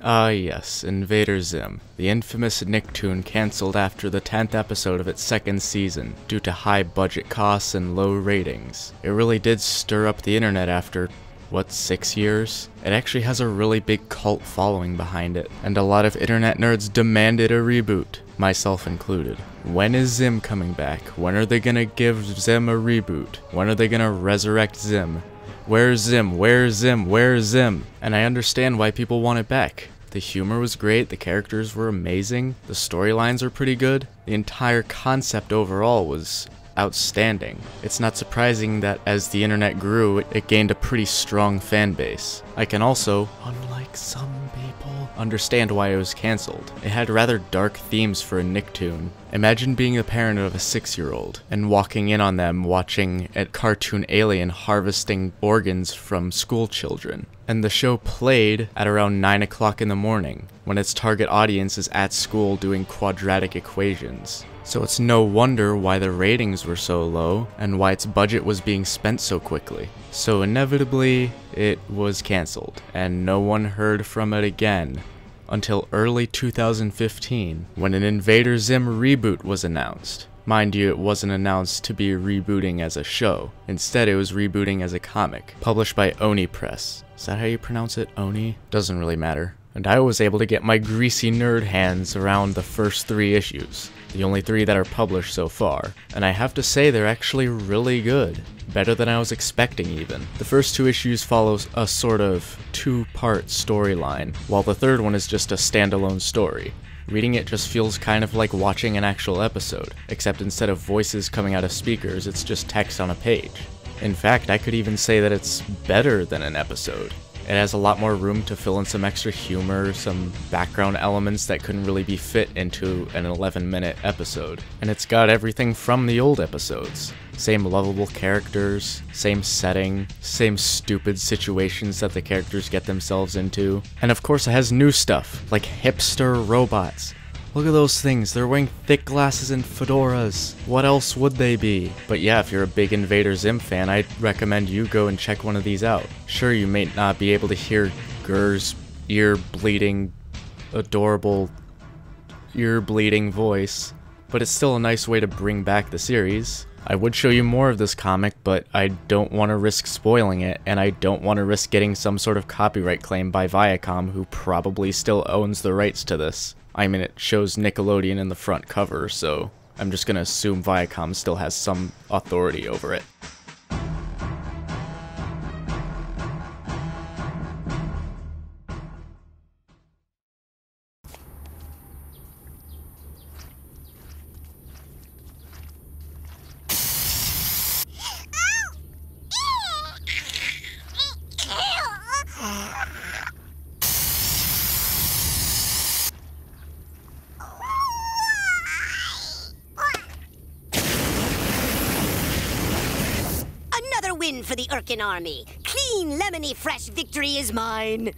Ah yes, Invader Zim, the infamous Nicktoon cancelled after the 10th episode of its second season due to high budget costs and low ratings. It really did stir up the internet after, what, 6 years? It actually has a really big cult following behind it, and a lot of internet nerds demanded a reboot, myself included. When is Zim coming back? When are they gonna give Zim a reboot? When are they gonna resurrect Zim? Where's Zim? Where's Zim? Where's Zim? And I understand why people want it back. The humor was great, the characters were amazing, the storylines are pretty good, the entire concept overall was outstanding. It's not surprising that as the internet grew, it gained a pretty strong fan base. I can also, unlike some people, understand why it was cancelled. It had rather dark themes for a Nicktoon. Imagine being a parent of a 6-year-old and walking in on them watching a cartoon alien harvesting organs from school children. And the show played at around 9 o'clock in the morning, when its target audience is at school doing quadratic equations. So it's no wonder why the ratings were so low, and why its budget was being spent so quickly. So inevitably, it was cancelled, and no one heard from it again, until early 2015, when an Invader Zim reboot was announced. Mind you, it wasn't announced to be rebooting as a show. Instead, it was rebooting as a comic, published by Oni Press. Is that how you pronounce it? Oni? Doesn't really matter. And I was able to get my greasy nerd hands around the first 3 issues. The only 3 that are published so far. And I have to say they're actually really good. Better than I was expecting even. The first 2 issues follow a sort of 2-part storyline, while the third one is just a standalone story. Reading it just feels kind of like watching an actual episode, except instead of voices coming out of speakers, it's just text on a page. In fact, I could even say that it's better than an episode. It has a lot more room to fill in some extra humor, some background elements that couldn't really be fit into an 11-minute episode. And it's got everything from the old episodes. Same lovable characters, same setting, same stupid situations that the characters get themselves into. And of course it has new stuff, like hipster robots. Look at those things, they're wearing thick glasses and fedoras. What else would they be? But yeah, if you're a big Invader Zim fan, I'd recommend you go and check one of these out. Sure, you may not be able to hear Gur's ear-bleeding, adorable, ear-bleeding voice, but it's still a nice way to bring back the series. I would show you more of this comic, but I don't want to risk spoiling it, and I don't want to risk getting some sort of copyright claim by Viacom, who probably still owns the rights to this. I mean, it shows Nickelodeon in the front cover, so I'm just gonna assume Viacom still has some authority over it. Win for the Urkin army. Clean, lemony, fresh victory is mine.